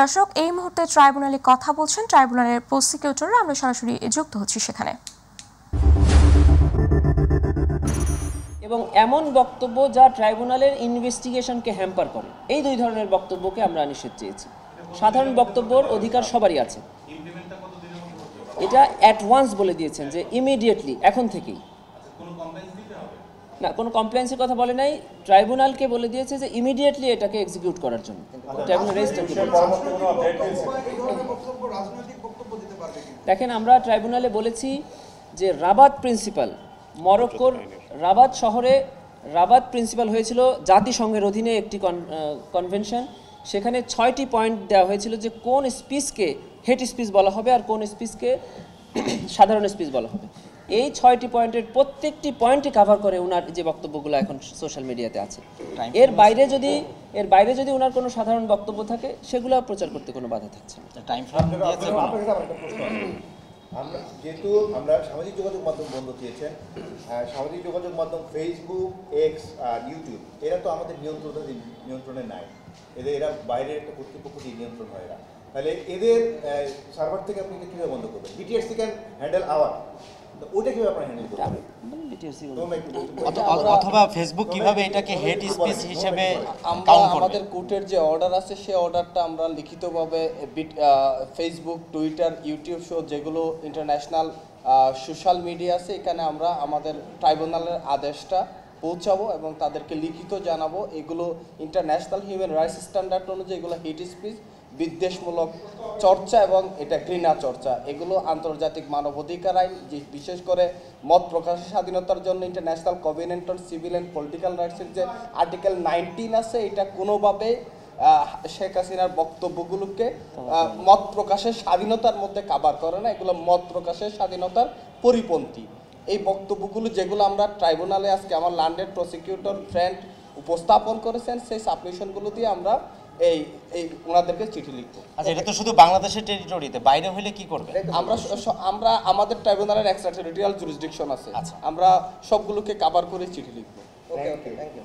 দর্শক, এই মুহূর্তে ট্রাইব্যুনালে কথা বলছেন ট্রাইব্যুনালের প্রসিকিউটররা। আমরা সরাসরি যুক্ত হচ্ছি সেখানে। এবং এমন বক্তব্য যা ট্রাইব্যুনালের ইনভেস্টিগেশনকে হ্যাম্পার করে, এই দুই ধরনের বক্তব্যকে আমরা নিষেধ চেয়েছি। সাধারণ বক্তব্যের অধিকার সবারই আছে। এটা অ্যাট ওয়ান্স বলে দিয়েছেন যে ইমিডিয়েটলি, এখন থেকেই। না, কোনো কমপ্লেন্সের কথা বলে নাই, ট্রাইব্যুনালকে বলে দিয়েছে যে ইমিডিয়েটলি এটাকে এক্সিকিউট করার জন্য। ট্রাইব্যুনাল রেজিস্ট্রারকে দেখেন, আমরা ট্রাইব্যুনালে বলেছি যে রাবাত প্রিন্সিপাল, মরক্কোর রাবাত শহরে রাবাত প্রিন্সিপাল হয়েছিল জাতিসংঘের অধীনে একটি কনভেনশন। সেখানে 6টি পয়েন্ট দেওয়া হয়েছিল যে কোন স্পিচকে হেট স্পিচ বলা হবে আর কোন স্পিচকে সাধারণ স্পিচ বলা হবে। এই 6টি পয়েন্টের প্রত্যেকটি পয়েন্টই কভার করে ওনার যে বক্তব্যগুলো এখন সোশ্যাল মিডিয়াতে আছে। এর বাইরে যদি ওনার কোনো সাধারণ বক্তব্য থাকে, সেগুলো প্রচার করতে কোনো বাধা থাকছে না। আমরা যেহেতু সামাজিক যোগাযোগ মাধ্যম বন্ধ দিয়েছেন, সামাজিক যোগাযোগ মাধ্যম ফেসবুক, এক্স আর ইউটিউব, এরা তো আমাদের নিয়ন্ত্রণে নাই। এরা বাইরের একটা কর্তৃপক্ষ দিয়ে নিয়ন্ত্রণ হয়। এরা তাহলে এদের সার্ভার থেকে আপনি কীভাবে বন্ধ করবেন? বিটিআরসি ক্যান হ্যান্ডেল আওয়ার, ওটা কিভাবে আপনারা হ্যান্ডেল করবেন? অথবা ফেসবুক কিভাবে এটাকে হেট স্পিচ হিসেবে কাউন্ট করবে? আমাদের কোর্টের যে অর্ডার আছে, সেই অর্ডারটা আমরা লিখিতভাবে ফেসবুক, টুইটার, ইউটিউব সহ যেগুলো ইন্টারন্যাশনাল সোশ্যাল মিডিয়া আছে, এখানে আমরা আমাদের ট্রাইব্যুনালের আদেশটা পৌঁছাবো এবং তাদেরকে লিখিত জানাবো। এগুলো ইন্টারন্যাশনাল হিউম্যান রাইটস স্ট্যান্ডার্ড অনুযায়ী এগুলো হেট স্পিচ, বিদ্বেষমূলক চর্চা এবং এটা ঘৃণা চর্চা। এগুলো আন্তর্জাতিক মানবাধিকার আইন, যে বিশেষ করে মত প্রকাশের স্বাধীনতার জন্য international covenant on civil and political রাইটসের যে আর্টিকেল 19 আছে, এটা কোনোভাবে শেখ হাসিনার বক্তব্যগুলোকে মত প্রকাশের স্বাধীনতার মধ্যে কাভার করে না। এগুলো মত প্রকাশের স্বাধীনতার পরিপন্থী। এই বক্তব্যগুলো যেগুলো আমরা ট্রাইব্যুনালে আজকে আমার ল্যান্ডেড প্রসিকিউটর ফ্রেন্ড উপস্থাপন করেছেন, সেই সাবমিশনগুলো দিয়ে আমরা এই ওনাদেরকে চিঠি লিখবো। আচ্ছা, এটা তো শুধু বাংলাদেশের টেরিটরিতে, বাইরে হলে কি করবে? আমরা আমাদের ট্রাইব্যুনালের এক্সট্রা টেরিটোরিয়াল জুরিসডিকশন আছে, আমরা সবগুলোকে কভার করে চিঠি লিখবো। ওকে, থ্যাংক ইউ।